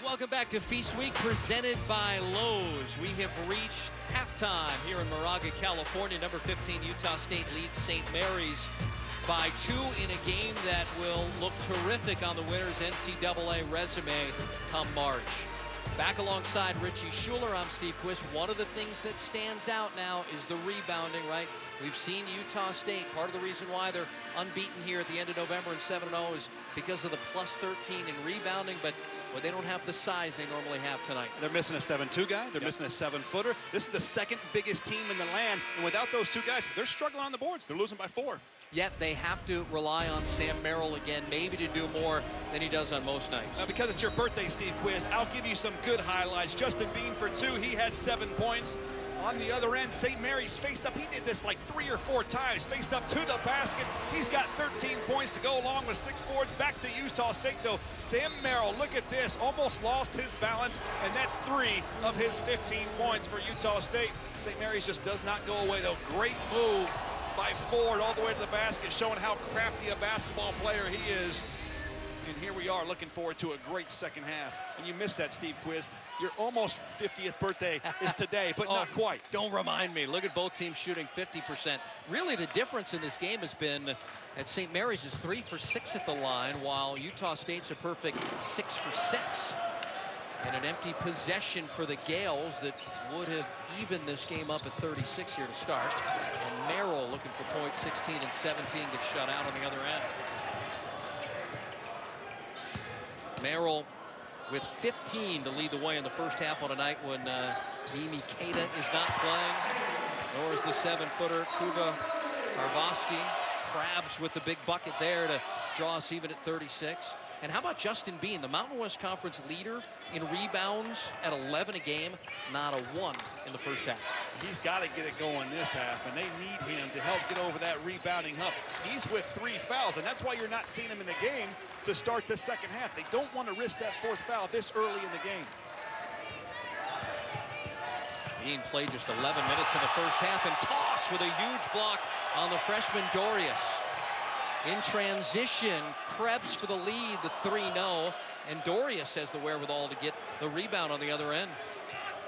Welcome back to Feast Week presented by Lowe's. We have reached halftime here in Moraga, California. Number 15 Utah State leads St. Mary's by 2 in a game that will look terrific on the winner's NCAA resume come March. Back alongside Richie Schuler, I'm Steve Quist. One of the things that stands out now is the rebounding, right? We've seen Utah State. Part of the reason why they're unbeaten here at the end of November and 7-0 is because of the plus 13 in rebounding, but they don't have the size they normally have tonight. They're missing a 7'2" guy. They're missing a 7-footer. This is the second biggest team in the land, and without those two guys, they're struggling on the boards. They're losing by 4. Yet they have to rely on Sam Merrill again, maybe to do more than he does on most nights. Because it's your birthday, Steve Quiz, I'll give you some good highlights. Justin Bean for 2. He had 7 points. On the other end, St. Mary's faced up. He did this like 3 or 4 times, faced up to the basket. He's got 13 points to go along with 6 boards. Back to Utah State, though. Sam Merrill, look at this, almost lost his balance, and that's 3 of his 15 points for Utah State. St. Mary's just does not go away, though. Great move by Ford all the way to the basket, showing how crafty a basketball player he is. And here we are looking forward to a great second half. And you missed that, Steve Quiz. Your almost 50th birthday is today, but not quite. Don't remind me. Look at both teams shooting 50%. Really, the difference in this game has been that St. Mary's is 3 for 6 at the line, while Utah State's a perfect 6 for 6. And an empty possession for the Gales that would have evened this game up at 36 here to start. And Merrill looking for points 16 and 17 gets shut out on the other end. Merrill with 15 to lead the way in the first half on a night when Emi Keita is not playing, nor is the 7-footer Kuba Karvosky. Krabs with the big bucket there to draw us even at 36. And how about Justin Bean, the Mountain West Conference leader in rebounds at 11 a game, not a 1 in the first half. He's got to get it going this half, and they need him to help get over that rebounding hump. He's with 3 fouls, and that's why you're not seeing him in the game to start the second half. They don't want to risk that 4th foul this early in the game. Bean played just 11 minutes in the first half, and toss with a huge block on the freshman Dorius. In transition, Krebs for the lead, the 3-0, and Dorius has the wherewithal to get the rebound on the other end.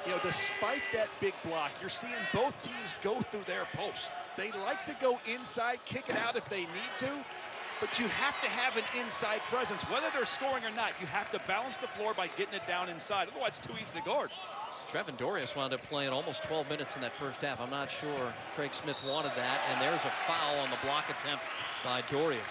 You know, despite that big block, you're seeing both teams go through their posts. They like to go inside, kick it out if they need to, but you have to have an inside presence. Whether they're scoring or not, you have to balance the floor by getting it down inside. Otherwise, it's too easy to guard. Trevin Dorius wound up playing almost 12 minutes in that first half. I'm not sure Craig Smith wanted that, and there's a foul on the block attempt by Dorius.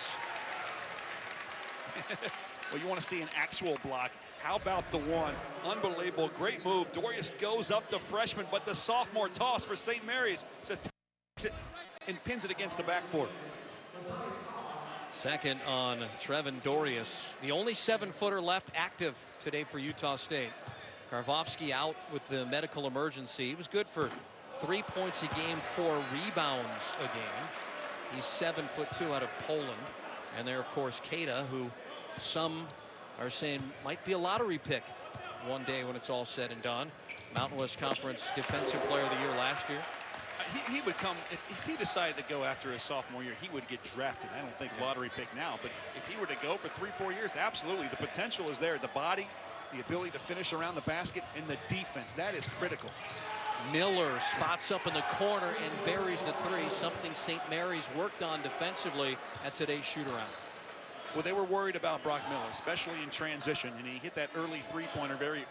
Well, you want to see an actual block. How about the one? Unbelievable, great move. Dorius goes up the freshman, but the sophomore toss for St. Mary's says takes it and pins it against the backboard. Second on Trevin Dorius. The only 7-footer left active today for Utah State. Karvosky out with the medical emergency. He was good for 3 points a game, 4 rebounds a game. He's 7'2" out of Poland. And there, of course, Keita, who some are saying might be a lottery pick one day when it's all said and done. Mountain West Conference Defensive Player of the Year last year. He would come, if he decided to go after his sophomore year, he would get drafted. I don't think lottery pick now, but if he were to go for 3-4 years, absolutely. The potential is there. The body, the ability to finish around the basket, and the defense. That is critical. Miller spots up in the corner and buries the 3, something St. Mary's worked on defensively at today's shoot-around. Well, they were worried about Brock Miller, especially in transition, and he hit that early 3-pointer very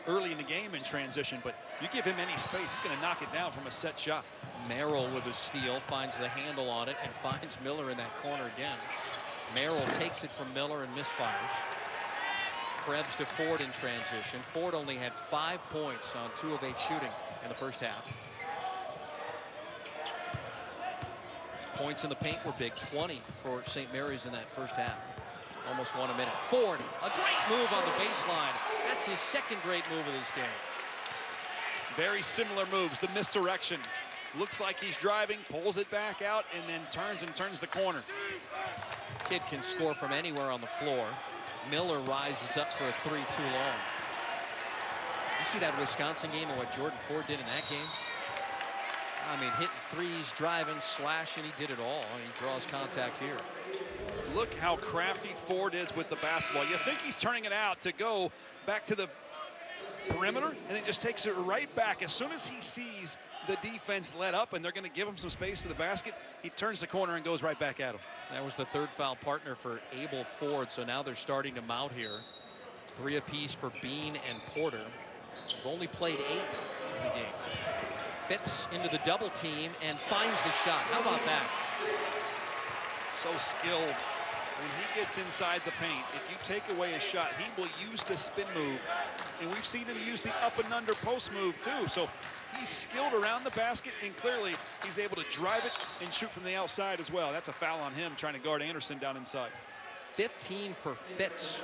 early in the game in transition, but you give him any space, he's going to knock it down from a set shot. Merrill with a steal, finds the handle on it, and finds Miller in that corner again. Merrill takes it from Miller and misfires. Krebs to Ford in transition. Ford only had 5 points on 2 of 8 shooting in the first half. Points in the paint were big, 20 for St. Mary's in that first half. Almost 1 a minute. Ford, a great move on the baseline. That's his second great move of this game. Very similar moves, the misdirection. Looks like he's driving, pulls it back out, and then turns the corner. Kid can score from anywhere on the floor. Miller rises up for a 3 too long. You see that Wisconsin game and what Jordan Ford did in that game? I mean, hitting threes, driving, slashing, he did it all, and he draws contact here. Look how crafty Ford is with the basketball. You think he's turning it out to go back to the perimeter, and then just takes it right back. As soon as he sees the defense let up and they're going to give him some space to the basket, he turns the corner and goes right back at him. That was the third foul partner for Abel Ford, so now they're starting to mount here. 3 apiece for Bean and Porter. They've only played 8 in the game. Fitz into the double team and finds the shot. How about that? So skilled. When he gets inside the paint, if you take away a shot, he will use the spin move. And we've seen him use the up and under post move too. So he's skilled around the basket, and clearly he's able to drive it and shoot from the outside as well. That's a foul on him trying to guard Anderson down inside. 15 for Fitz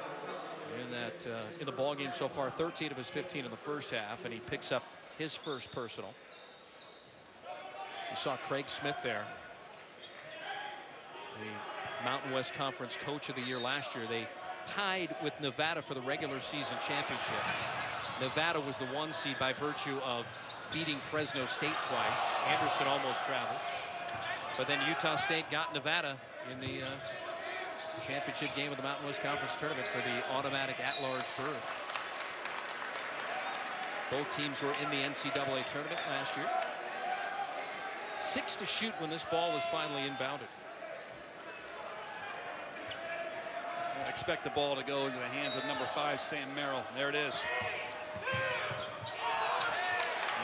in that in the ball game so far. 13 of his 15 in the first half, and he picks up his first personal. You saw Craig Smith there, the Mountain West Conference Coach of the Year last year. They tied with Nevada for the regular season championship. Nevada was the 1 seed by virtue of beating Fresno State twice. Anderson almost traveled, but then Utah State got Nevada in the championship game of the Mountain West Conference tournament for the automatic at-large berth. Both teams were in the NCAA tournament last year. 6 to shoot when this ball is finally inbounded. I expect the ball to go into the hands of number 5, Sam Merrill. There it is.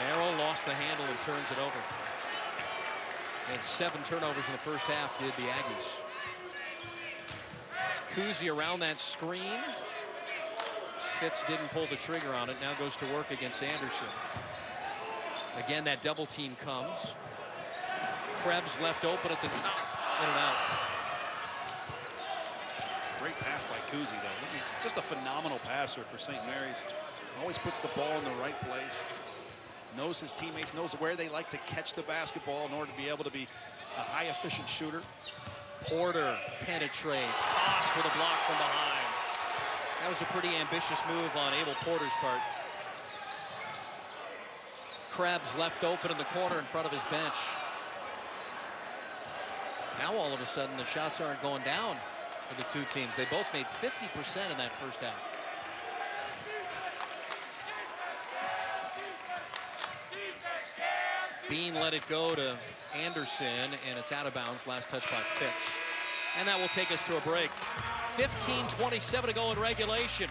Merrill lost the handle and turns it over. And 7 turnovers in the first half did the Aggies. Kuzi around that screen. Fitz didn't pull the trigger on it. Now goes to work against Anderson. Again, that double team comes. Krebs left open at the top. In and out. It's a great pass by Kuzi, though. He's just a phenomenal passer for St. Mary's. Always puts the ball in the right place. Knows his teammates, knows where they like to catch the basketball in order to be able to be a high efficient shooter. Porter penetrates, toss with a block from behind. That was a pretty ambitious move on Abel Porter's part. Krebs left open in the corner in front of his bench. Now all of a sudden the shots aren't going down for the 2 teams. They both made 50% in that first half. Bean let it go to Anderson, and it's out of bounds. Last touch by Fitz. And that will take us to a break. 15:27 to go in regulation.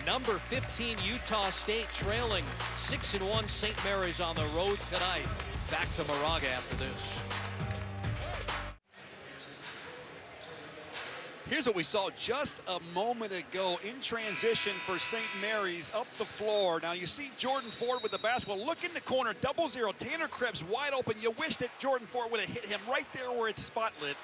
Number 15 Utah State trailing 6-1 St. Mary's on the road tonight. Back to Moraga after this. Here's what we saw just a moment ago in transition for St. Mary's up the floor. Now you see Jordan Ford with the basketball. Look in the corner, 0-0. Tanner Krebs wide open. You wish that Jordan Ford would have hit him right there where it's spotlit.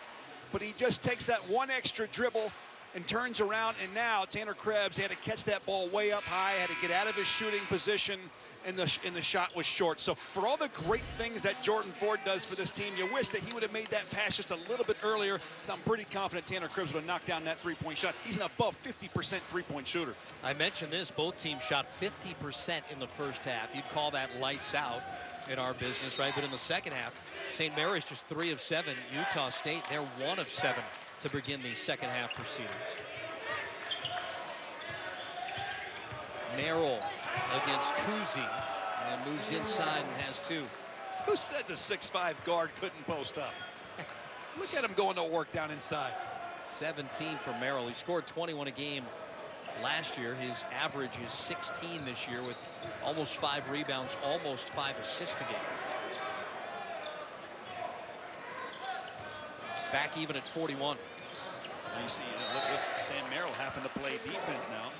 But he just takes that one extra dribble and turns around. And now Tanner Krebs had to catch that ball way up high, had to get out of his shooting position, and the shot was short. So for all the great things that Jordan Ford does for this team, you wish that he would have made that pass just a little bit earlier, because I'm pretty confident Tanner Krebs would have knocked down that three-point shot. He's an above 50% three-point shooter. I mentioned this, both teams shot 50% in the first half. You'd call that lights out in our business, right? But in the second half, St. Mary's just 3 of 7. Utah State, they're 1 of 7 to begin the second half proceedings. Merrill against Kuzi and moves inside and has 2. Who said the 6'5" guard couldn't post up? Look at him going to work down inside. 17 for Merrill. He scored 21 a game last year. His average is 16 this year with almost 5 rebounds, almost 5 assists a game. Back even at 41. And you see, look at Sam Merrill having to play defense now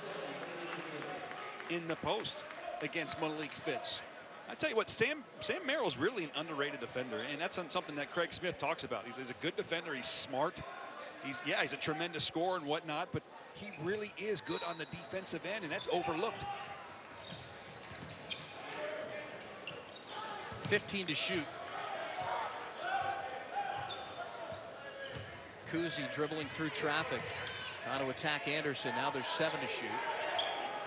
in the post against Malik Fitz. I tell you what, Sam Merrill's really an underrated defender, and that's something that Craig Smith talks about. He's a good defender. He's smart. He's a tremendous scorer and whatnot, but he really is good on the defensive end, and that's overlooked. 15 to shoot. Kuzi dribbling through traffic, trying to attack Anderson. Now there's 7 to shoot.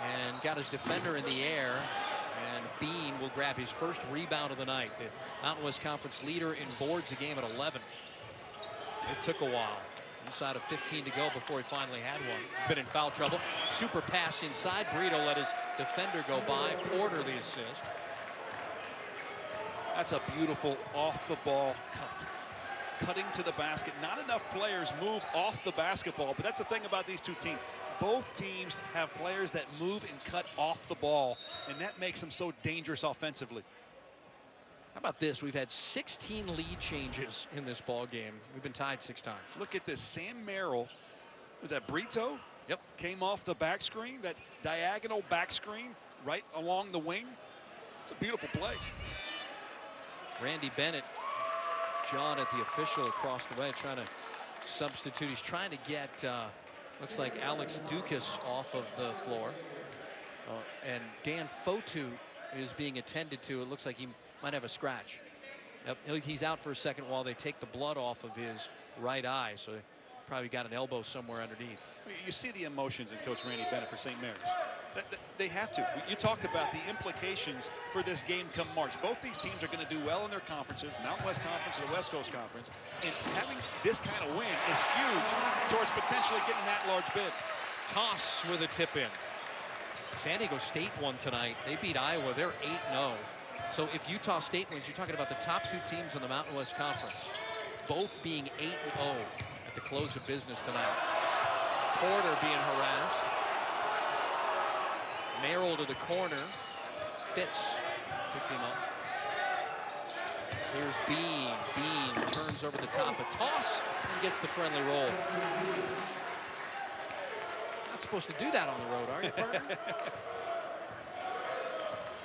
And got his defender in the air, and Bean will grab his first rebound of the night. The Mountain West Conference leader in boards, a game at 11. It took a while. Inside of 15 to go before he finally had one. Been in foul trouble. Super pass inside. Brito let his defender go by. Porter the assist. That's a beautiful off-the-ball cut. Cutting to the basket. Not enough players move off the basketball, but that's the thing about these two teams. Both teams have players that move and cut off the ball, and that makes them so dangerous offensively. How about this? We've had 16 lead changes in this ball game. We've been tied 6 times. Look at this. Sam Merrill, was that Brito? Yep. Came off the back screen, that diagonal back screen right along the wing. It's a beautiful play. Randy Bennett, John at the official across the way, trying to substitute. He's trying to get, looks like Alex Dukas off of the floor. And Dan Fotu is being attended to. It looks like he might have a scratch. Yep, he's out for a second while they take the blood off of his right eye. So probably got an elbow somewhere underneath. You see the emotions in Coach Randy Bennett for St. Mary's. They have to. You talked about the implications for this game come March. Both these teams are going to do well in their conferences, Mountain West Conference or the West Coast Conference. And having this kind of win is huge towards potentially getting that large bid. Toss with a tip in. San Diego State won tonight. They beat Iowa. They're 8-0. So if Utah State wins, you're talking about the top 2 teams in the Mountain West Conference, both being 8-0 at the close of business tonight. Porter being harassed. Merrill to the corner. Fitz picked him up. Here's Bean. Bean turns over the top. A toss and gets the friendly roll. Not supposed to do that on the road, are you, partner?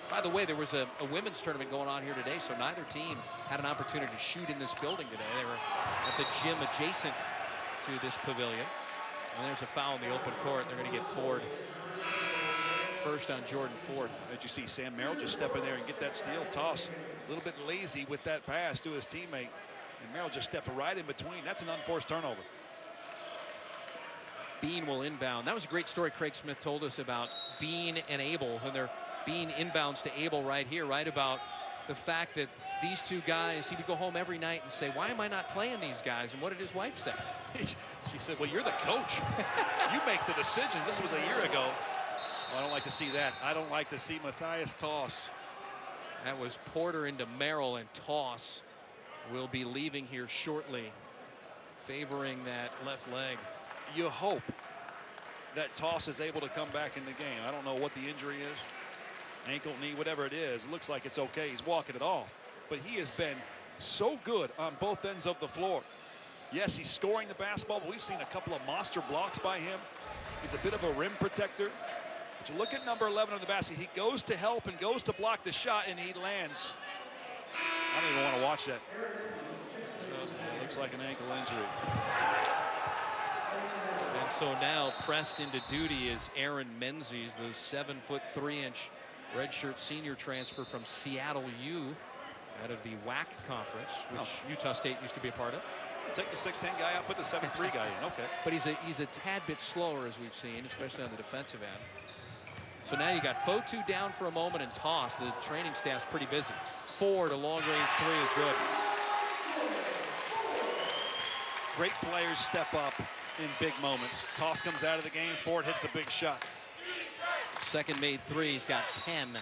By the way, there was a women's tournament going on here today, so neither team had an opportunity to shoot in this building today. They were at the gym adjacent to this pavilion. And there's a foul in the open court. They're going to get Ford first on Jordan Ford. Did you see Sam Merrill just step in there and get that steal? Toss. A little bit lazy with that pass to his teammate. And Merrill just stepped right in between. That's an unforced turnover. Bean will inbound. That was a great story Craig Smith told us about Bean and Abel, when they're Bean inbounds to Abel right here, right about the fact that these two guys, he would go home every night and say, why am I not playing these guys? And what did his wife say? She said, well, you're the coach. You make the decisions. This was a year ago. Well, I don't like to see that. I don't like to see Matthias toss. That was Porter into Merrill, and Toss will be leaving here shortly, favoring that left leg. You hope that Toss is able to come back in the game. I don't know what the injury is. Ankle, knee, whatever it is. It looks like it's okay. He's walking it off. But he has been so good on both ends of the floor. Yes, he's scoring the basketball, but we've seen a couple of monster blocks by him. He's a bit of a rim protector. But you look at number 11 on the basket. He goes to help and goes to block the shot, and he lands. I don't even want to watch that. It looks like an ankle injury. And so now pressed into duty is Aaron Menzies, the 7-foot 3-inch redshirt senior transfer from Seattle U out of the WAC conference, which Utah State used to be a part of. Take the 6'10" guy out, put the 7'3" guy in. Okay. But he's a tad bit slower, as we've seen, especially on the defensive end. So now you got Fotu down for a moment and Toss. The training staff's pretty busy. Ford, a long-range 3 is good. Great players step up in big moments. Toss comes out of the game. Ford hits the big shot. Second made 3. He's got 10.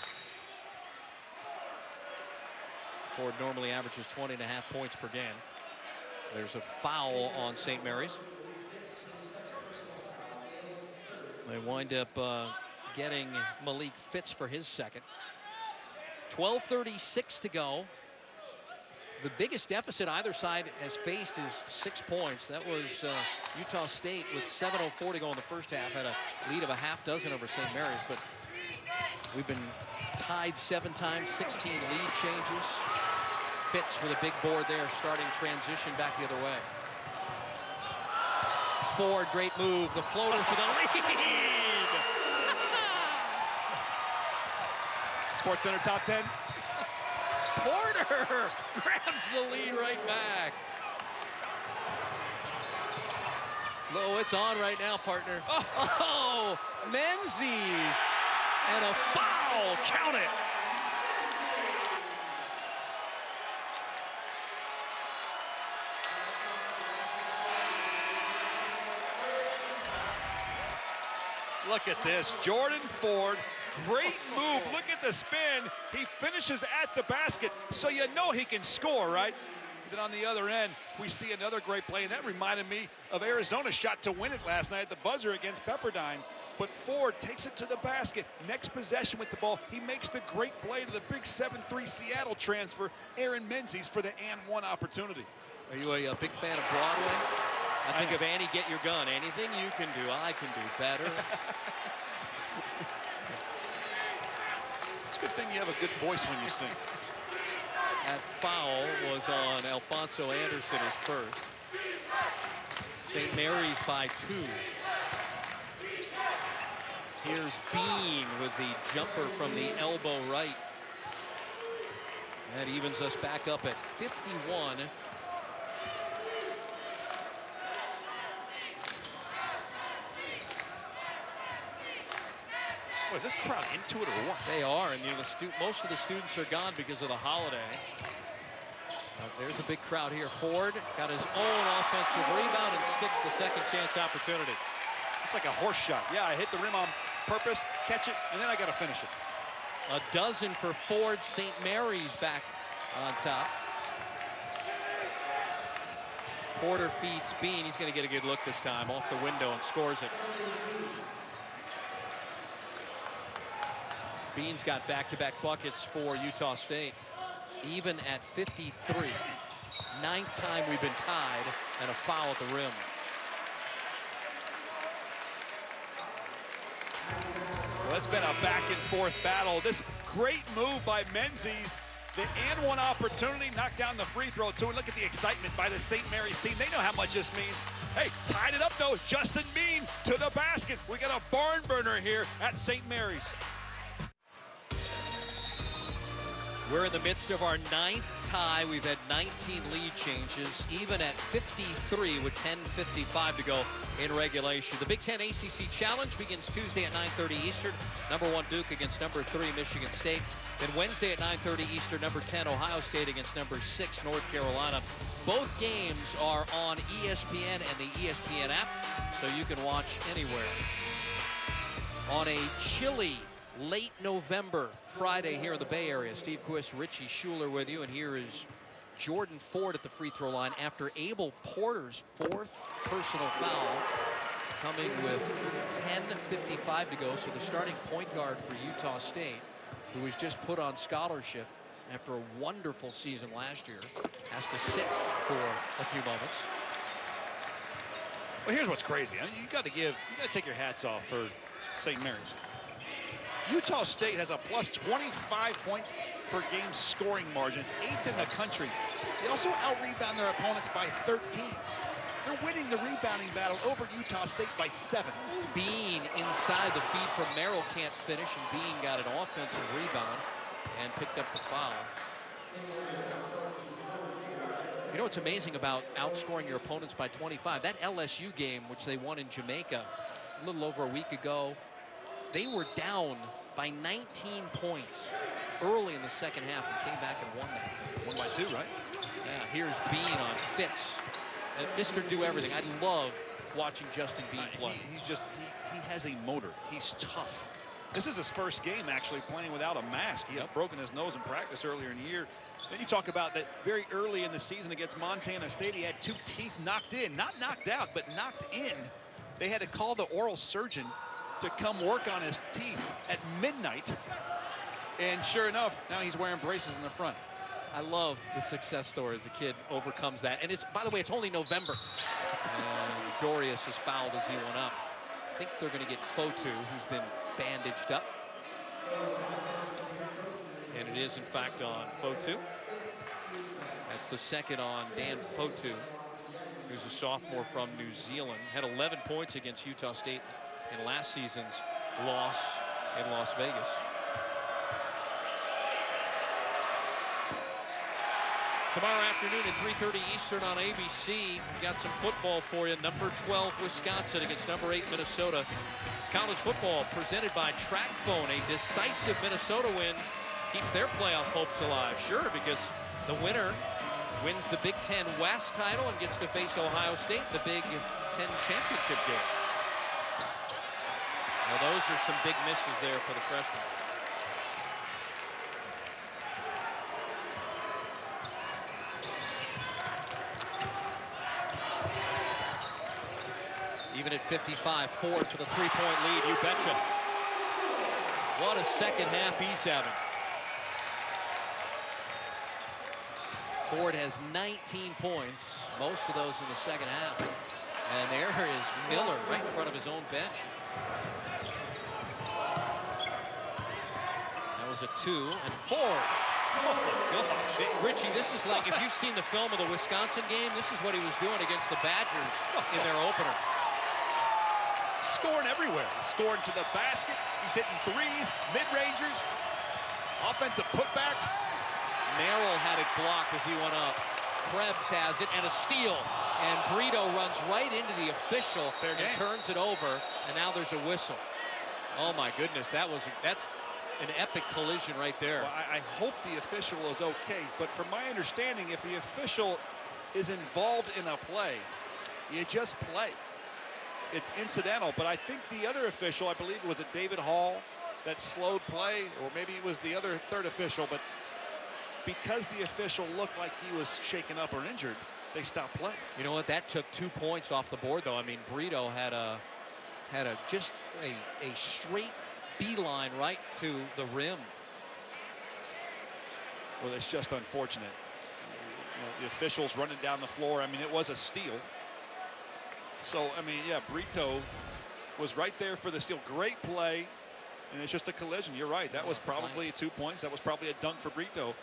Ford normally averages 20.5 points per game. There's a foul on St. Mary's. They wind up getting Malik Fitz for his second. 12:36 to go. The biggest deficit either side has faced is 6 points. That was Utah State with 7:04 to go in the first half. Had a lead of a half dozen over St. Mary's, but we've been tied 7 times, 16 lead changes. Fitz with a big board there, starting transition back the other way. Ford, great move. The floater for the lead. SportsCenter top 10. Porter grabs the lead right back. Oh, it's on right now, partner. Oh, Menzies. And a foul. Count it. Look at this, Jordan Ford, great move. Look at the spin. He finishes at the basket, so you know he can score, right? Then on the other end, we see another great play, and that reminded me of Arizona's shot to win it last night at the buzzer against Pepperdine. But Ford takes it to the basket. Next possession with the ball, he makes the great play to the big 7-3 Seattle transfer, Aaron Menzies, for the and one opportunity. Are you a big fan of Broadway? I think of Annie, Get Your Gun. Anything you can do, I can do better. It's a good thing you have a good voice when you sing. That foul was on Alfonso Anderson, his first. St. Mary's by 2. Here's Bean with the jumper from the elbow right. That evens us back up at 51. Is this crowd into it or what? They are, and you know, most of the students are gone because of the holiday. There's a big crowd here. Ford got his own offensive rebound and sticks the second chance opportunity. It's like a horse shot. Yeah, I hit the rim on purpose, catch it, and then I got to finish it. A dozen for Ford. St. Mary's back on top. Porter feeds Bean. He's going to get a good look this time off the window and scores it. Bean's got back-to-back buckets for Utah State. Even at 53. 9th time we've been tied, and a foul at the rim. Well, it's been a back-and-forth battle. This great move by Menzies. The and one opportunity, knocked down the free throw too. And look at the excitement by the St. Mary's team. They know how much this means. Hey, tied it up though. Justin Bean to the basket. We got a barn burner here at St. Mary's. We're in the midst of our 9th tie. We've had 19 lead changes, even at 53 with 10:55 to go in regulation. The Big Ten ACC Challenge begins Tuesday at 9:30 Eastern. Number 1 Duke against number 3 Michigan State. Then Wednesday at 9:30 Eastern, number 10 Ohio State against number 6 North Carolina. Both games are on ESPN and the ESPN app, so you can watch anywhere. On a chilly late November Friday here in the Bay Area, Steve Quist, Richie Schuler with you, and here is Jordan Ford at the free throw line after Abel Porter's 4th personal foul, coming with 10:55 to go. So the starting point guard for Utah State, who was just put on scholarship after a wonderful season last year, has to sit for a few moments. Well, here's what's crazy. I mean, you got to take your hats off for St. Mary's. Utah State has a plus 25 points per game scoring margin. It's 8th in the country. They also out-rebound their opponents by 13. They're winning the rebounding battle over Utah State by 7. Bean inside the feed from Merrill can't finish, and Bean got an offensive rebound and picked up the foul. You know what's amazing about outscoring your opponents by 25? That LSU game, which they won in Jamaica a little over a week ago, they were down by 19 points early in the second half and came back and won that game. 1 by 2, right? Yeah, here's Bean on Fitz. Mr. Do Everything. I love watching Justin Bean play. He has a motor. He's tough. This is his first game actually playing without a mask. He had broken his nose in practice earlier in the year. Then you talk about that very early in the season against Montana State, he had 2 teeth knocked in. Not knocked out, but knocked in. They had to call the oral surgeon to come work on his teeth at midnight. And sure enough, now he's wearing braces in the front. I love the success story as a kid overcomes that. And it's, by the way, it's only November. And Dorius is fouled as he went up. I think they're going to get Fotu, who's been bandaged up. And it is, in fact, on Fotu. That's the second on Dan Fotu, who's a sophomore from New Zealand. Had 11 points against Utah State in last season's loss in Las Vegas. Tomorrow afternoon at 3:30 Eastern on ABC, we got some football for you. Number 12 Wisconsin against number 8 Minnesota. It's college football presented by TrackPhone. A decisive Minnesota win keeps their playoff hopes alive. Sure, because the winner wins the Big Ten West title and gets to face Ohio State in the Big Ten championship game. Well, those are some big misses there for the freshman. Even at 55, Ford for the three-point lead, you betcha. What a second half he's having. Ford has 19 points, most of those in the second half. And there is Miller right in front of his own bench. That was a 2, and Ford. Oh, Richie, this is like, if you've seen the film of the Wisconsin game, this is what he was doing against the Badgers in their opener. Scoring everywhere. Scoring to the basket. He's hitting threes, mid-rangers, offensive putbacks. Merrill had it blocked as he went up. Krebs has it, and a steal. And Brito runs right into the official and turns it over, and now there's a whistle. Oh my goodness, that's an epic collision right there. Well, I hope the official is okay, but from my understanding, if the official is involved in a play, you just play. It's incidental, but I think the other official, I believe it was a David Hall, that slowed play, or maybe it was the other third official, but because the official looked like he was shaken up or injured, they stopped play. You know what? That took 2 points off the board, though. I mean, Brito had a just a straight beeline right to the rim. Well, it's just unfortunate. You know, the officials running down the floor. I mean, it was a steal. So, I mean, yeah, Brito was right there for the steal. Great play, and it's just a collision. You're right. That was probably 2 points. That was probably a dunk for Brito,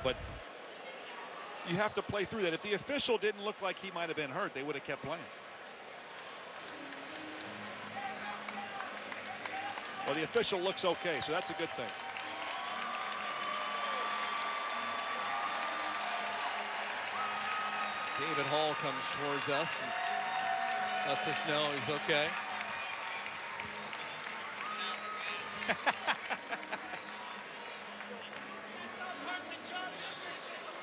but you have to play through that. If the official didn't look like he might have been hurt, they would have kept playing. Well, the official looks okay, so that's a good thing. David Hall comes towards us and lets us know he's okay.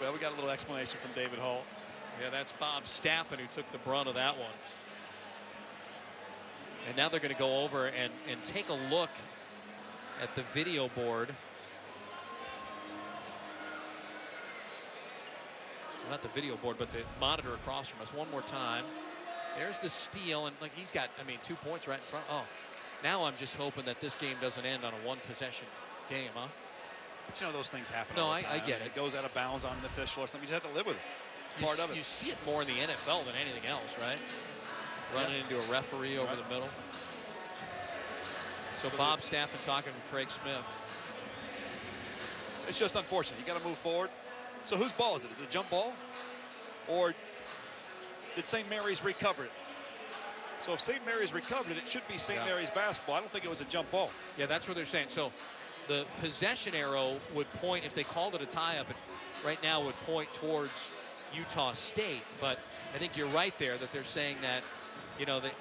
Well, we got a little explanation from David Hall. Yeah, that's Bob Staffen who took the brunt of that one. And now they're going to go over and take a look at the video board. Well, not the video board, but the monitor across from us. One more time. There's the steal, and like he's got, I mean, 2 points right in front. Oh, now I'm just hoping that this game doesn't end on a one-possession game, huh? But you know those things happen. No, all the time. I get it. It goes out of bounds on an official or something. You just have to live with it. It's part of it. You see it more in the NFL than anything else, right? Running into a referee over the middle. So Bob Staffen talking to Craig Smith. It's just unfortunate. You got to move forward. So whose ball is it? Is it a jump ball? Or did St. Mary's recover it? So if St. Mary's recovered it, it should be St. Mary's basketball. I don't think it was a jump ball. Yeah, that's what they're saying. So the possession arrow would point, if they called it a tie-up, it right now would point towards Utah State. But I think you're right there that they're saying that, you know, the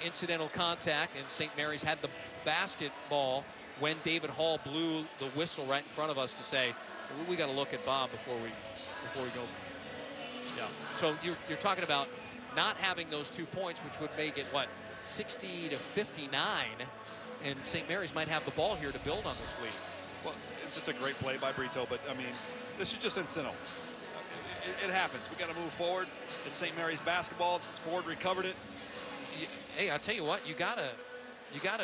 incidental contact, and St. Mary's had the basketball when David Hall blew the whistle right in front of us to say, we got to look at Bob before we go. Yeah. So you're talking about not having those 2 points, which would make it, what, 60-59, and St. Mary's might have the ball here to build on this lead. Well, it's just a great play by Brito, but I mean, this is just incidental. It happens. We got to move forward. It's St. Mary's basketball. Ford recovered it. Hey, I'll tell you what, you gotta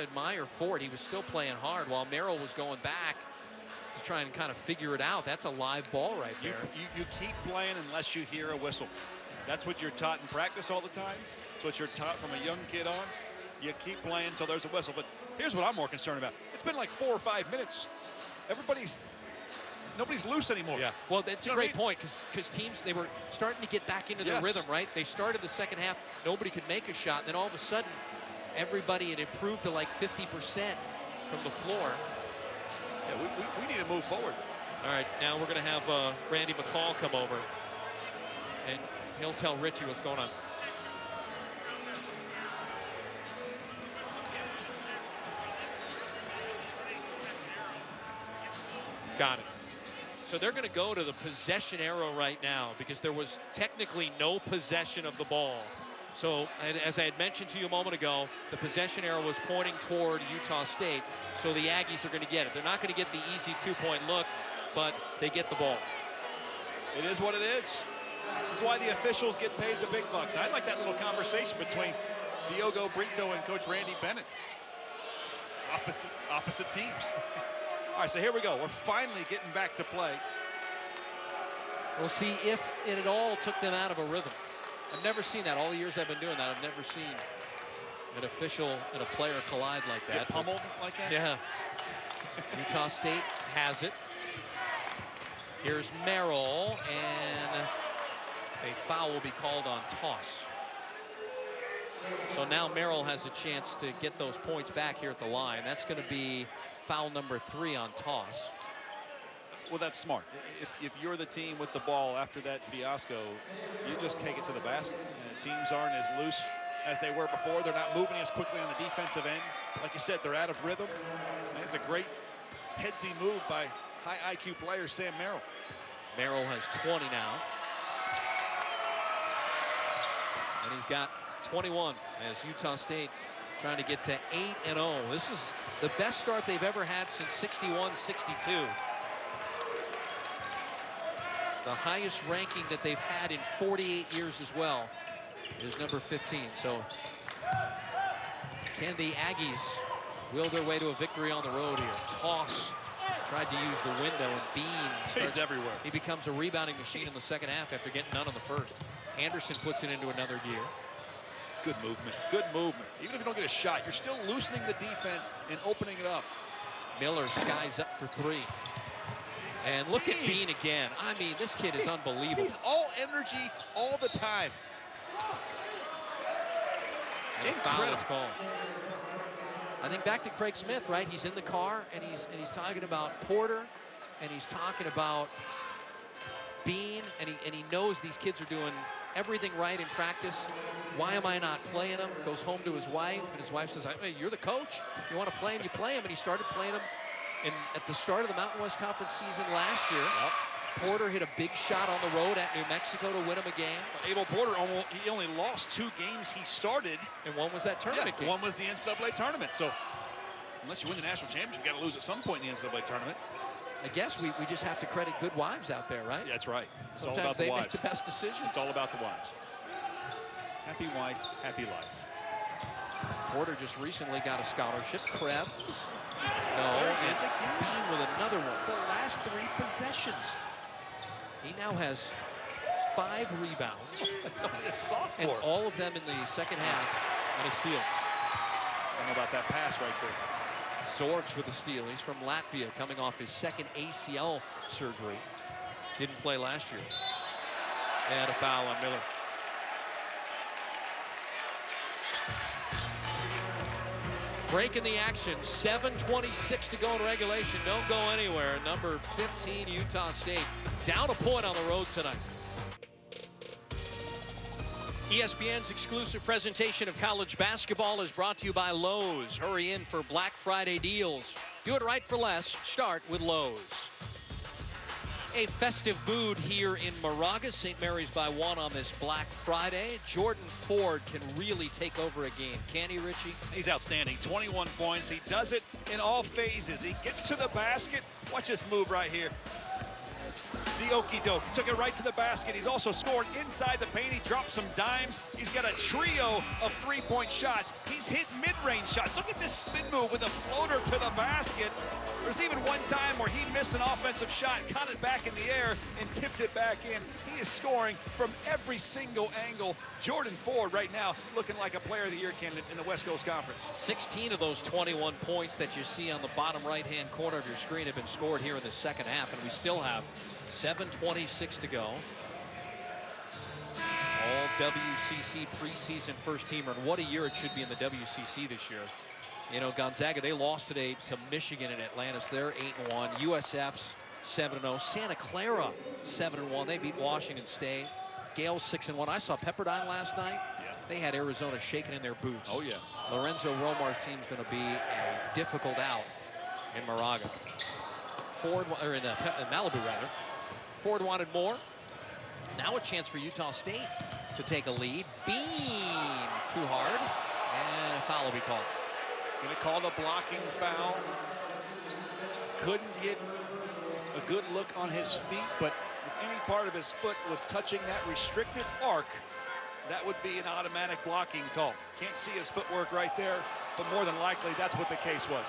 admire Ford. He was still playing hard while Merrill was going back to try and kind of figure it out. That's a live ball right there. You keep playing unless you hear a whistle. That's what you're taught in practice all the time. It's what you're taught from a young kid on. You keep playing until there's a whistle. But here's what I'm more concerned about. It's been like 4 or 5 minutes. Nobody's loose anymore. Yeah. Well, that's a great point, because teams, they were starting to get back into their rhythm, right? They started the second half, nobody could make a shot, and then all of a sudden, everybody had improved to like 50% from the floor. Yeah, we need to move forward. All right, now we're going to have Randy McCall come over, and he'll tell Richie what's going on. Got it. So they're going to go to the possession arrow right now because there was technically no possession of the ball. So, as I had mentioned to you a moment ago, the possession arrow was pointing toward Utah State, so the Aggies are going to get it. They're not going to get the easy two-point look, but they get the ball. It is what it is. This is why the officials get paid the big bucks. I like that little conversation between Diogo Brito and Coach Randy Bennett. Opposite teams. All right, so here we go. We're finally getting back to play. We'll see if it at all took them out of a rhythm. I've never seen that. All the years I've been doing that, I've never seen an official and a player collide like that. Get pummeled like that? Yeah. Utah State has it. Here's Merrill, and a foul will be called on toss. So now Merrill has a chance to get those points back here at the line. That's going to be foul number 3 on toss. Well, that's smart. If you're the team with the ball after that fiasco, you just take it to the basket. Teams aren't as loose as they were before. They're not moving as quickly on the defensive end. Like you said, they're out of rhythm. And it's a great headsy move by high IQ player Sam Merrill. Merrill has 20 now. And he's got 21 as Utah State trying to get to 8-0. This is the best start they've ever had since 61-62. The highest ranking that they've had in 48 years as well is number 15. So can the Aggies will their way to a victory on the road here? Toss tried to use the window, and Bean He's everywhere. He becomes a rebounding machine in the second half after getting none in the first. Anderson puts it into another gear. Good movement. Good movement. Even if you don't get a shot, you're still loosening the defense and opening it up. Miller skies up for 3. And look at Bean again. I mean, this kid is unbelievable. He's all energy all the time. And a foul is called. I think back to Craig Smith, right? He's in the car and he's talking about Porter and he's talking about Bean, and he knows these kids are doing everything right in practice. Why am I not playing him? Goes home to his wife, and his wife says, hey, you're the coach. If you want to play him, you play him. And he started playing him at the start of the Mountain West Conference season last year. Yep. Porter hit a big shot on the road at New Mexico to win him a game. Abel Porter, he only lost 2 games he started. And one was that tournament game. One was the NCAA tournament. So unless you win the national championship, you got to lose at some point in the NCAA tournament. I guess we just have to credit good wives out there, right? Yeah, that's right. It's Sometimes all about the they wives. make the best decisions. It's all about the wives. Happy wife, happy life. Porter just recently got a scholarship. Krebs. No. There he is again. Bean with another one. The last 3 possessions. He now has 5 rebounds. It's only a sophomore. And all of them in the second half and a steal. I don't know about that pass right there. Zorgs with a steal. He's from Latvia, coming off his 2nd ACL surgery. Didn't play last year. And a foul on Miller. Breaking the action. 7:26 to go in regulation. Don't go anywhere. Number 15, Utah State. Down a point on the road tonight. ESPN's exclusive presentation of college basketball is brought to you by Lowe's. Hurry in for Black Friday deals. Do it right for less. Start with Lowe's. A festive mood here in Moraga. St. Mary's by 1 on this Black Friday. Jordan Ford can really take over a game. Can he, Richie? He's outstanding. 21 points. He does it in all phases. He gets to the basket. Watch this move right here. The okey doke. He took it right to the basket. He's also scored inside the paint. He dropped some dimes. He's got a trio of 3-point shots. He's hit mid-range shots. Look at this spin move with a floater to the basket. There's even one time where he missed an offensive shot, caught it back in the air, and tipped it back in. He is scoring from every single angle. Jordan Ford right now looking like a Player of the Year candidate in the West Coast Conference. 16 of those 21 points that you see on the bottom right-hand corner of your screen have been scored here in the second half, and we still have 7:26 to go. All WCC preseason first teamer, and what a year it should be in the WCC this year. You know, Gonzaga, they lost today to Michigan in Atlantis. They're 8-1. USF's 7-0. Santa Clara 7-1. They beat Washington State. Gale's 6-1. I saw Pepperdine last night. Yeah. They had Arizona shaking in their boots. Oh, yeah. Lorenzo Romar's team's going to be a difficult out in Moraga. Ford, or in Malibu rather. Ford wanted more. Now a chance for Utah State to take a lead. Bean too hard, and a foul will be called. Going to call the blocking foul. Couldn't get a good look on his feet, but if any part of his foot was touching that restricted arc, that would be an automatic blocking call. Can't see his footwork right there, but more than likely that's what the case was.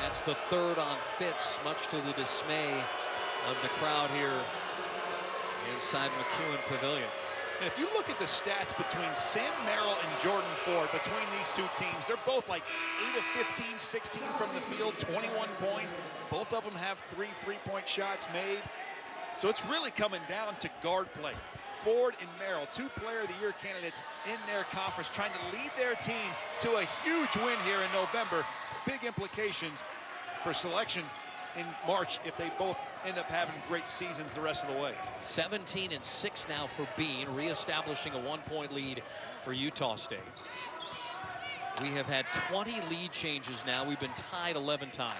That's the third on Fitz, much to the dismay of the crowd here inside McEwen Pavilion. And if you look at the stats between Sam Merrill and Jordan Ford, between these two teams, they're both like 8 of 15, 16 from the field, 21 points. Both of them have 3 3-point shots made. So it's really coming down to guard play. Ford and Merrill, 2 Player of the Year candidates in their conference, trying to lead their team to a huge win here in November. Big implications for selection in March if they both end up having great seasons the rest of the way. 17-6 now for Bean, reestablishing a 1-point lead for Utah State. We have had 20 lead changes now. We've been tied 11 times.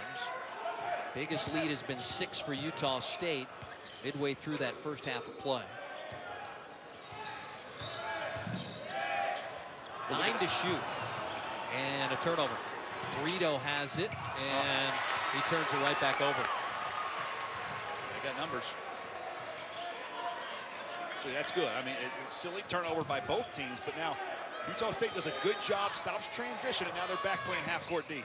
Biggest lead has been 6 for Utah State midway through that first half of play. 9 to shoot, and a turnover. Brito has it, and he turns it right back over. They got numbers. So that's good. I mean, it's silly turnover by both teams, but now Utah State does a good job, stops transition, and now they're back playing half-court D.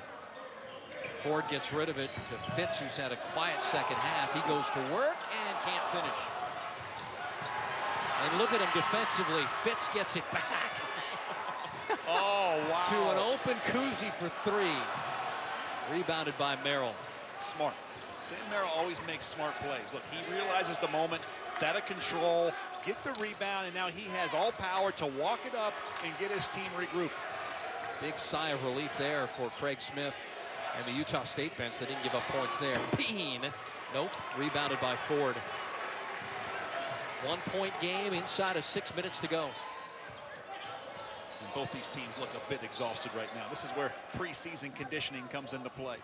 Ford gets rid of it to Fitz, who's had a quiet second half. He goes to work and can't finish. And look at him defensively. Fitz gets it back. Oh, wow. To an open Kuzi for 3. Rebounded by Merrill. Smart. Sam Merrill always makes smart plays. Look, he realizes the moment. It's out of control. Get the rebound, and now he has all power to walk it up and get his team regrouped. Big sigh of relief there for Craig Smith and the Utah State bench. They didn't give up points there. Bean, nope, rebounded by Ford. 1-point game inside of 6 minutes to go. And both these teams look a bit exhausted right now. This is where preseason conditioning comes into play.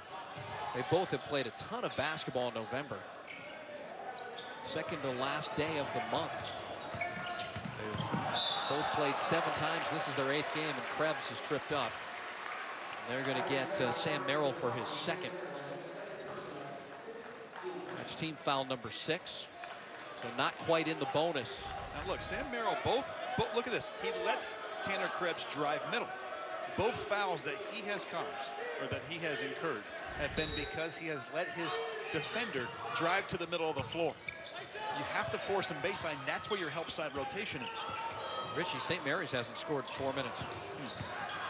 They both have played a ton of basketball in November. Second to last day of the month. They've both played 7 times. This is their 8th game, and Krebs is tripped up. They're going to get Sam Merrill for his 2nd. That's team foul number 6. So not quite in the bonus. Now look, Sam Merrill, both look at this. He lets Tanner Krebs drive middle. Both fouls that he has caused, or that he has incurred, have been because he has let his defender drive to the middle of the floor. You have to force him baseline. That's where your help side rotation is. Richie, St. Mary's hasn't scored in 4 minutes.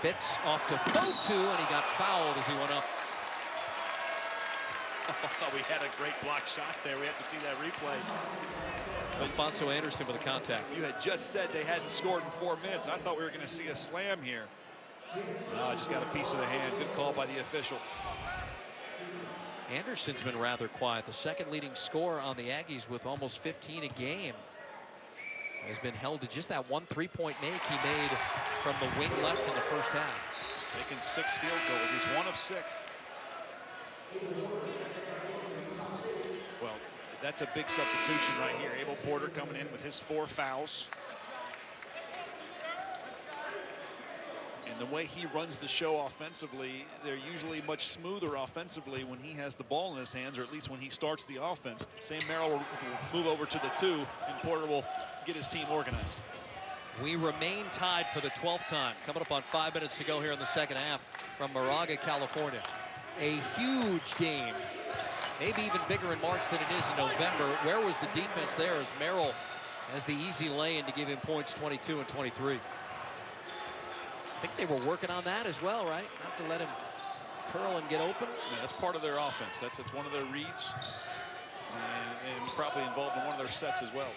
Fitz off to Fotu, and he got fouled as he went up. Oh, we had a great block shot there. We have to see that replay. Alfonso Anderson with a contact. You had just said they hadn't scored in 4 minutes. I thought we were going to see a slam here. No, just got a piece of the hand. Good call by the official. Anderson's been rather quiet. The 2nd leading scorer on the Aggies with almost 15 a game has been held to just that 1 3-point make he made from the wing left in the first half. He's taken 6 field goals. He's 1 of 6. Well, that's a big substitution right here. Abel Porter coming in with his 4 fouls. And the way he runs the show offensively, they're usually much smoother offensively when he has the ball in his hands, or at least when he starts the offense. Sam Merrill will move over to the 2, and Porter will get his team organized. We remain tied for the 12th time. Coming up on 5 minutes to go here in the second half from Moraga, California. A huge game, maybe even bigger in March than it is in November. Where was the defense there as Merrill has the easy lay-in to give him points 22 and 23. I think they were working on that as well, right? Not to let him curl and get open. Yeah, that's part of their offense. It's one of their reads, and probably involved in one of their sets as well.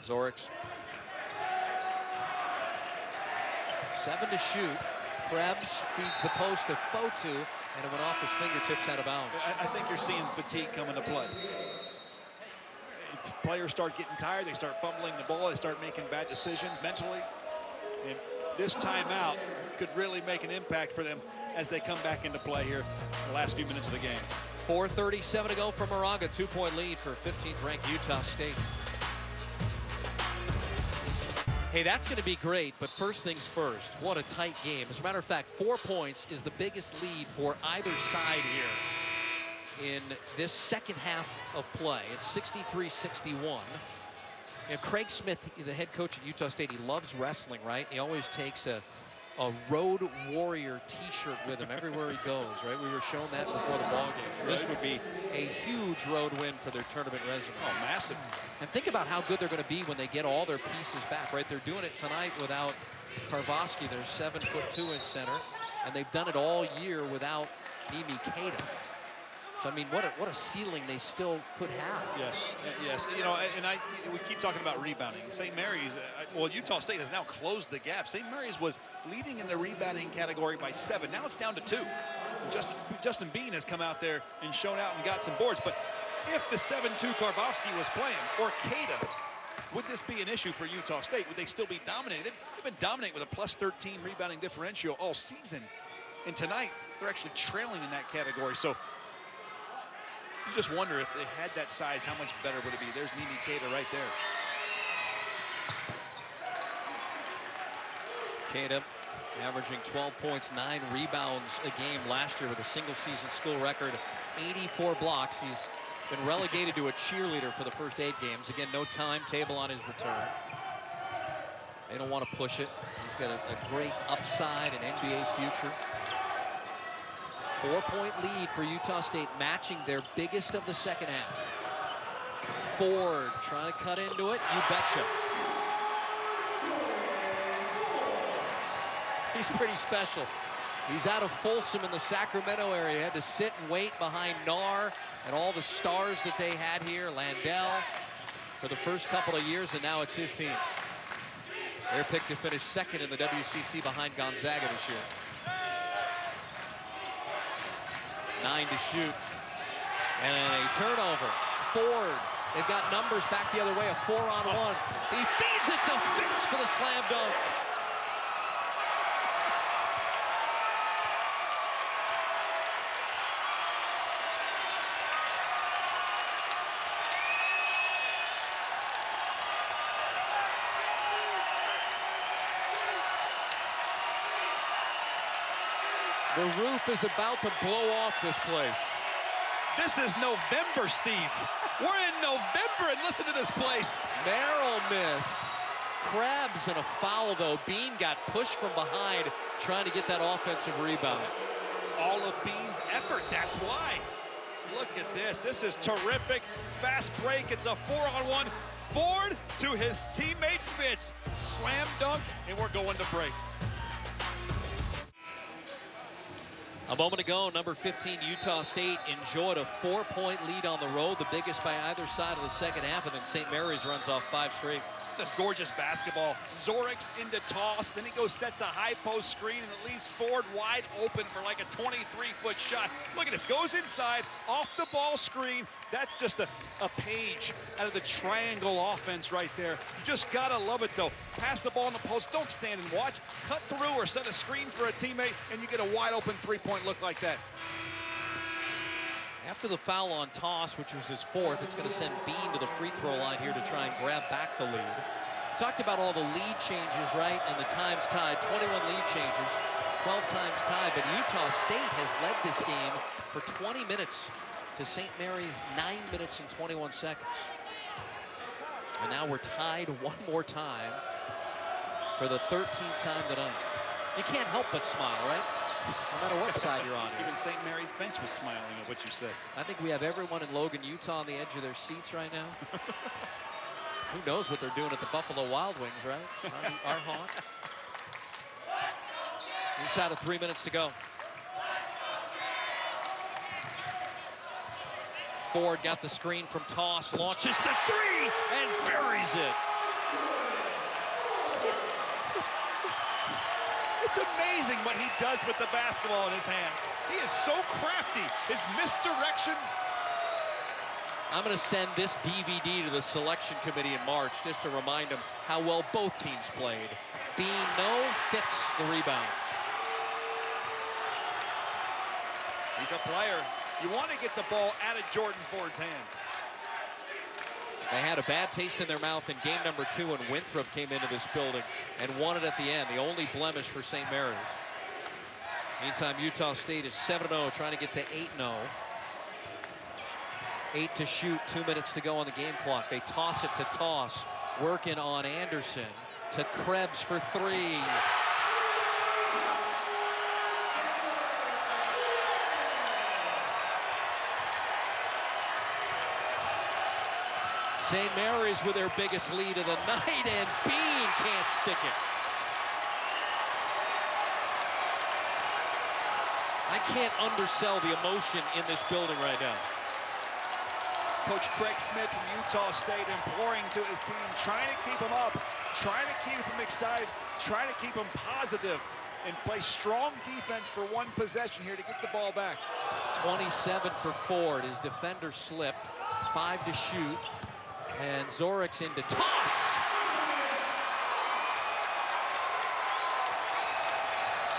Zorix. 7 to shoot. Krebs feeds the post to Fotu, and it went off his fingertips out of bounds. I think you're seeing fatigue come into play. Players start getting tired, they start fumbling the ball, they start making bad decisions mentally. And this timeout could really make an impact for them as they come back into play here in the last few minutes of the game. 4:37 to go for Moraga. 2-point lead for 15th ranked Utah State. Hey, that's going to be great, but first things first, what a tight game. As a matter of fact, 4 points is the biggest lead for either side here in this second half of play. It's 63-61. You know, Craig Smith, the head coach at Utah State, he loves wrestling, right? He always takes a road warrior t-shirt with him everywhere he goes, right? We were shown that before the ball game. This would be a huge road win for their tournament resume. Oh, massive. And think about how good they're going to be when they get all their pieces back, right? They're doing it tonight without Karvosky, their 7'2" center, and they've done it all year without Mimi Keita. So, I mean, what a ceiling they still could have. Yes, yes. You know, and we keep talking about rebounding. St. Mary's, well, Utah State has now closed the gap. St. Mary's was leading in the rebounding category by 7. Now it's down to 2. Justin Bean has come out there and shown out and got some boards. But if the 7'2" Karvosky was playing, or Keita, would this be an issue for Utah State? Would they still be dominating? They've been dominating with a +13 rebounding differential all season. And tonight, they're actually trailing in that category. So, you just wonder if they had that size, how much better would it be? There's Mimi Keita right there. Keita averaging 12 points, 9 rebounds a game last year with a single-season school record, 84 blocks. He's been relegated to a cheerleader for the first 8 games. Again, no timetable on his return. They don't want to push it. He's got a great upside and NBA future. 4-point lead for Utah State, matching their biggest of the second half. Ford trying to cut into it. You betcha. He's pretty special. He's out of Folsom in the Sacramento area. He had to sit and wait behind Nar and all the stars that they had here. Landell for the first couple of years, and now it's his team. They're picked to finish second in the WCC behind Gonzaga this year. 9 to shoot. And a turnover. Ford. They've got numbers back the other way. A 4-on-1. He feeds it to Fitz for the slam dunk. The roof is about to blow off this place. This is November, Steve. We're in November, and listen to this place. Merrill missed. Krebs and a foul, though. Bean got pushed from behind, trying to get that offensive rebound. It's all of Bean's effort. That's why. Look at this. This is terrific. Fast break. It's a 4-on-1. Ford to his teammate Fitz. Slam dunk, and we're going to break. A moment ago, number 15 Utah State enjoyed a 4-point lead on the road, the biggest by either side of the second half, and then St. Mary's runs off 5 straight. Just gorgeous basketball. Zorix into toss, then he goes, sets a high post screen, and it leaves Ford wide open for like a 23-foot shot. Look at this, goes inside, off the ball screen. That's just a page out of the triangle offense right there. You just gotta love it though. Pass the ball in the post, don't stand and watch. Cut through or set a screen for a teammate, and you get a wide open 3-point look like that. After the foul on Toss, which was his 4th, it's going to send Bean to the free throw line here to try and grab back the lead. Talked about all the lead changes, right, and the times tied, 21 lead changes, 12 times tied, but Utah State has led this game for 20 minutes to St. Mary's 9 minutes and 21 seconds. And now we're tied one more time for the 13th time tonight. You can't help but smile, right? No matter what side you're on. Even St. Mary's bench was smiling at what you said. I think we have everyone in Logan, Utah on the edge of their seats right now. Who knows what they're doing at the Buffalo Wild Wings, right? Our haunt. Inside of 3 minutes to go. Ford got the screen from Toss, launches the 3 and buries it. It's amazing what he does with the basketball in his hands. He is so crafty. His misdirection. I'm going to send this DVD to the selection committee in March just to remind them how well both teams played. Bean Fitz the rebound. He's a player. You want to get the ball out of Jordan Ford's hand. They had a bad taste in their mouth in game number 2 when Winthrop came into this building and won it at the end. The only blemish for St. Mary's. Meantime, Utah State is 7-0, trying to get to 8-0. 8 to shoot, 2 minutes to go on the game clock. They toss it to Toss, working on Anderson, to Krebs for 3. St. Mary's with their biggest lead of the night, and Bean can't stick it. I can't undersell the emotion in this building right now. Coach Craig Smith from Utah State imploring to his team, trying to keep them up, trying to keep them excited, trying to keep them positive, and play strong defense for one possession here to get the ball back. 27 for Ford. His defender slipped. 5 to shoot. And Zorik's into Toss.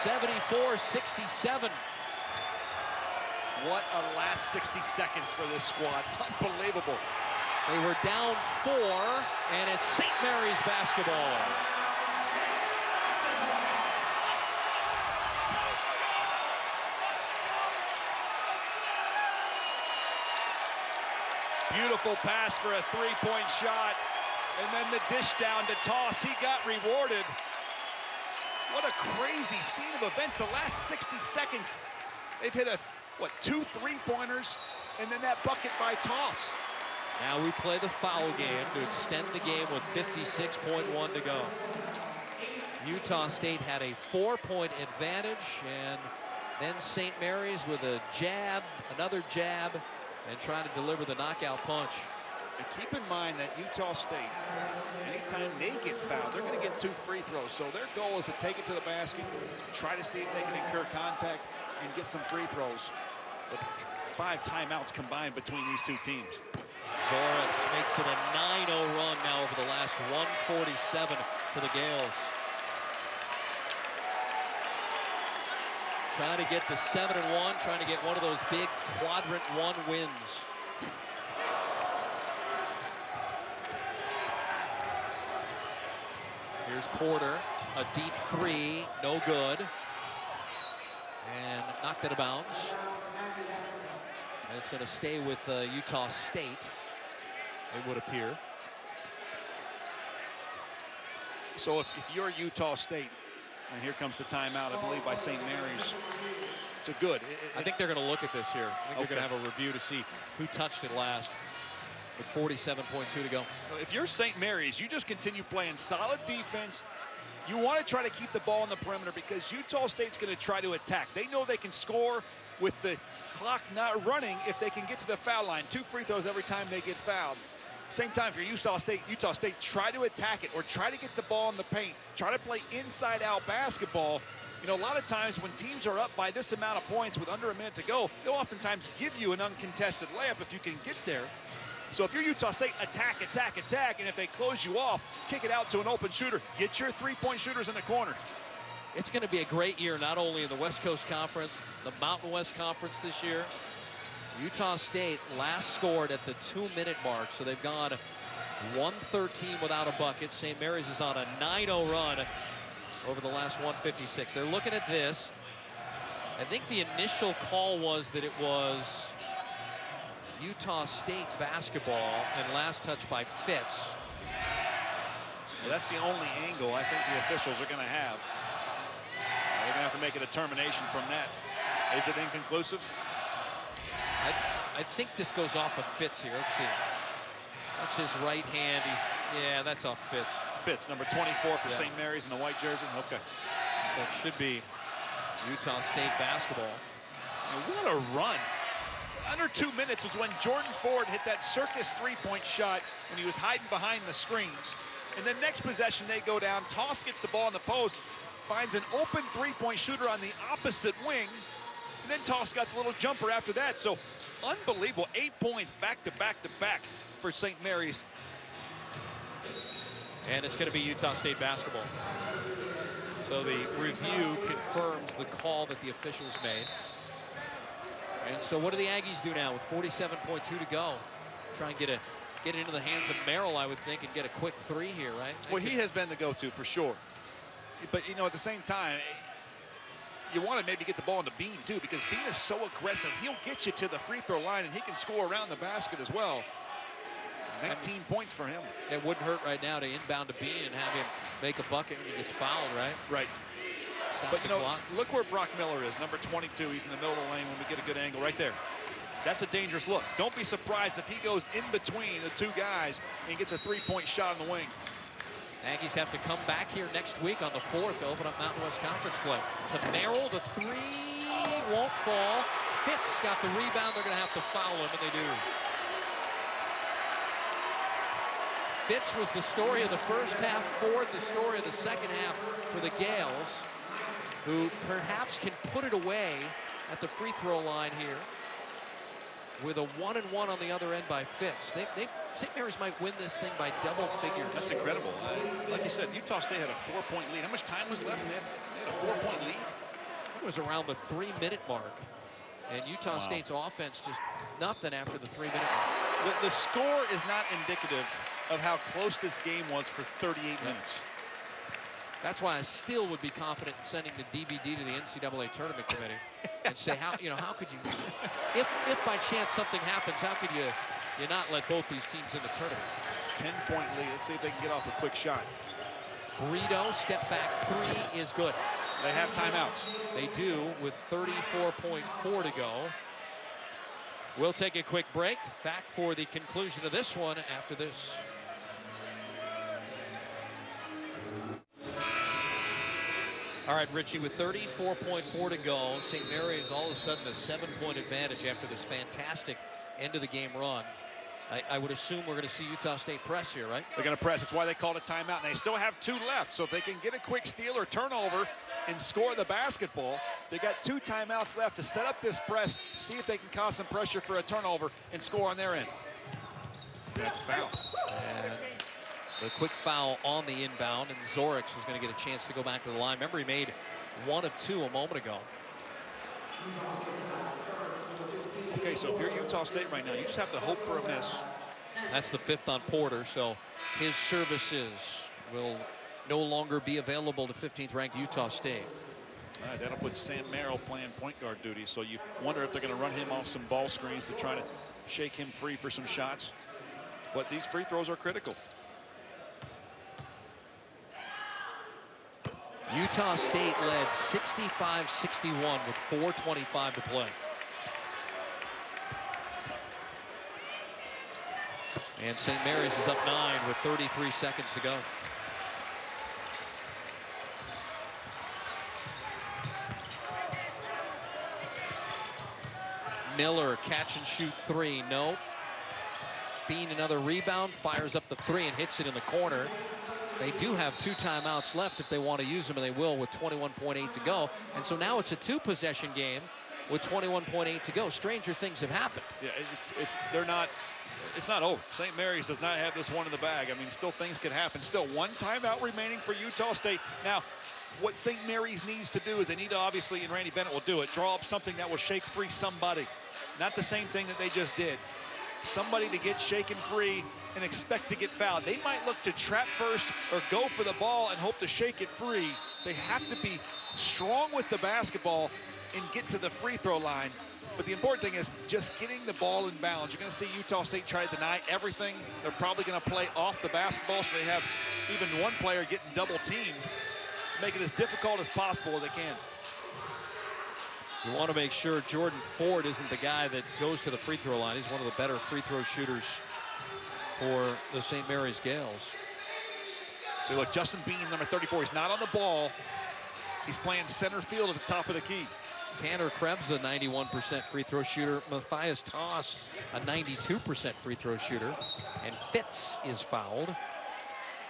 74-67. What a last 60 seconds for this squad. Unbelievable. They were down 4, and it's St. Mary's basketball. Beautiful pass for a three-point shot. And then the dish down to Toss. He got rewarded. What a crazy scene of events. The last 60 seconds, they've hit what, 2 3-pointers, and then that bucket by Toss. Now we play the foul game to extend the game with 56.1 to go. Utah State had a 4-point advantage, and then St. Mary's with a jab, another jab, and trying to deliver the knockout punch. And keep in mind that Utah State, anytime they get fouled, they're going to get 2 free throws. So their goal is to take it to the basket, try to see if they can incur contact and get some free throws. But 5 timeouts combined between these 2 teams. Zorich makes it a 9-0 run now over the last 147 for the Gales. Trying to get to 7-1, trying to get one of those big quadrant 1 wins. Here's Porter, a deep 3, no good. And knocked it out of bounds. And it's going to stay with Utah State, it would appear. So if you're Utah State, and here comes the timeout, I believe, by St. Mary's. It's a good. I think they're going to look at this here. I think they're going to have a review to see who touched it last with 47.2 to go. If you're St. Mary's, you just continue playing solid defense. You want to try to keep the ball on the perimeter because Utah State's going to try to attack. They know they can score with the clock not running if they can get to the foul line. 2 free throws every time they get fouled. Same time for Utah State, try to attack it or try to get the ball in the paint. Try to play inside-out basketball. You know, a lot of times when teams are up by this amount of points with under a minute to go, they'll oftentimes give you an uncontested layup if you can get there. So if you're Utah State, attack, attack, attack, and if they close you off, kick it out to an open shooter. Get your 3-point shooters in the corners. It's going to be a great year, not only in the West Coast Conference, the Mountain West Conference this year. Utah State last scored at the 2-minute mark, so they've gone 113 without a bucket. St. Mary's is on a 9-0 run over the last 156. They're looking at this. I think the initial call was that it was Utah State basketball and last touch by Fitz. Well, that's the only angle I think the officials are going to have. They're going to have to make a determination from that. Is it inconclusive? I think this goes off of Fitz here. Let's see. That's his right hand. Yeah, that's off Fitz. Fitz, number 24 for St. Mary's in the white jersey. Okay. That should be Utah State basketball. And what a run. Under 2 minutes was when Jordan Ford hit that circus 3-point shot when he was hiding behind the screens. And then next possession, they go down. Toss gets the ball in the post, finds an open 3-point shooter on the opposite wing. And then Toss got the little jumper after that. So unbelievable. 8 points back to back to back for St. Mary's. And it's going to be Utah State basketball. So the review confirms the call that the officials made. And so what do the Aggies do now with 47.2 to go? Try and get it into the hands of Merrill, I would think, and get a quick three here, right? Well, he has been the go-to for sure. But, you know, at the same time, you want to maybe get the ball into Bean, too, because Bean is so aggressive. He'll get you to the free throw line, and he can score around the basket as well. 19 points for him. It wouldn't hurt right now to inbound to Bean and have him make a bucket when he gets fouled, right? Right. But, you know, look where Brock Miller is, number 22. He's in the middle of the lane when we get a good angle right there. That's a dangerous look. Don't be surprised if he goes in between the two guys and gets a three-point shot on the wing. Aggies have to come back here next week on the 4th to open up Mountain West Conference play. To Merrill, the three won't fall. Fitz got the rebound. They're going to have to foul him, and they do. Fitz was the story of the first half, Ford the story of the second half for the Gales, who perhaps can put it away at the free throw line here with a 1-and-1 on the other end by Fitz. St. Mary's might win this thing by double figures. That's incredible. Like you said, Utah State had a 4-point lead. How much time was left? They had a 4-point lead. It was around the 3-minute mark. And Utah State's offense just nothing after the 3-minute mark. The score is not indicative of how close this game was for 38 minutes. That's why I still would be confident in sending the DVD to the NCAA tournament committee and say, how could you, if by chance something happens, how could you not let both these teams in the tournament? 10-point lead. Let's see if they can get off a quick shot. Burrito step back three is good. They have timeouts. They do with 34.4 to go. We'll take a quick break. Back for the conclusion of this one after this. All right, Richie, with 34.4 to go, St. Mary's all of a sudden a 7-point advantage after this fantastic end-of-the-game run. I would assume we're going to see Utah State press here, right? They're going to press. That's why they called a timeout. And they still have 2 left, so if they can get a quick steal or turnover and score the basketball, they got 2 timeouts left to set up this press, see if they can cause some pressure for a turnover and score on their end. That's a foul. And the quick foul on the inbound, and Zorix is going to get a chance to go back to the line. Remember, he made 1 of 2 a moment ago. Okay, so if you're Utah State right now, you just have to hope for a miss. That's the 5th on Porter, so his services will no longer be available to 15th-ranked Utah State. All right, that'll put Sam Merrill playing point guard duty, so you wonder if they're going to run him off some ball screens to try to shake him free for some shots. But these free throws are critical. Utah State led 65-61 with 4:25 to play. And St. Mary's is up 9 with 33 seconds to go. Miller catch and shoot 3, no. Bean another rebound, fires up the 3 and hits it in the corner. They do have 2 timeouts left if they want to use them, and they will with 21.8 to go. And so now it's a 2-possession game with 21.8 to go. Stranger things have happened. Yeah, it's not over. St. Mary's does not have this one in the bag. I mean, still things could happen. Still 1 timeout remaining for Utah State. Now, what St. Mary's needs to do is they need to obviously, and Randy Bennett will do it, draw up something that will shake free somebody. Not the same thing that they just did. Somebody to get shaken free and expect to get fouled. They might look to trap first or go for the ball and hope to shake it free. They have to be strong with the basketball and get to the free throw line. But the important thing is just getting the ball in bounds. You're going to see Utah State try to deny everything. They're probably going to play off the basketball, so they have even one player getting double teamed to make it as difficult as possible as they can. You want to make sure Jordan Ford isn't the guy that goes to the free throw line. He's one of the better free throw shooters for the St. Mary's Gales. So look, Justin Bean, number 34, he's not on the ball. He's playing center field at the top of the key. Tanner Krebs, a 91% free throw shooter. Matthias Toss, a 92% free throw shooter. And Fitz is fouled.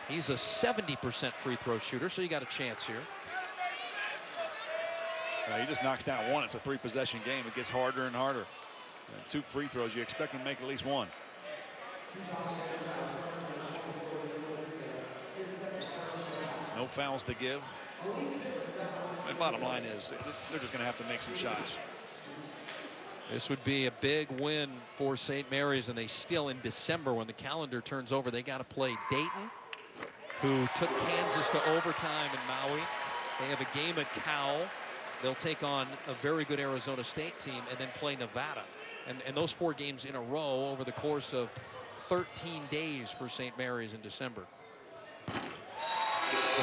He's a 70% free throw shooter, so you got a chance here. He just knocks down 1. It's a 3-possession game. It gets harder and harder. And 2 free throws, you expect him to make at least 1. No fouls to give. The bottom line is they're just going to have to make some shots. This would be a big win for St. Mary's, and they still, in December, when the calendar turns over, they got to play Dayton, who took Kansas to overtime in Maui. They have a game at Cal. They'll take on a very good Arizona State team and then play Nevada. And those 4 games in a row over the course of 13 days for St. Mary's in December. The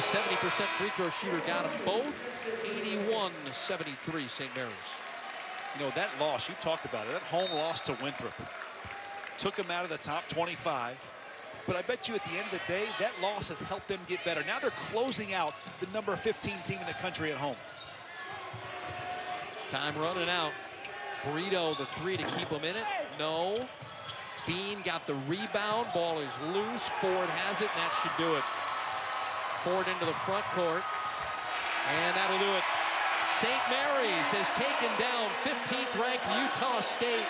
70% free throw shooter got them both. 81-73 St. Mary's. You know, that loss, you talked about it, that home loss to Winthrop took them out of the top 25. But I bet you at the end of the day, that loss has helped them get better. Now they're closing out the number 15 team in the country at home. Time running out. Burrito, the 3 to keep them in it. No. Bean got the rebound. Ball is loose. Ford has it, and that should do it. Ford into the front court. And that'll do it. St. Mary's has taken down 15th ranked Utah State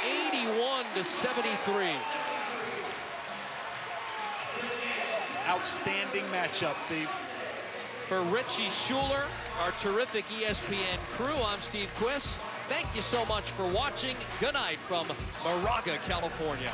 81-73. Outstanding matchup, Steve. For Richie Schuler, our terrific ESPN crew, I'm Steve Quist. Thank you so much for watching. Good night from Moraga, California.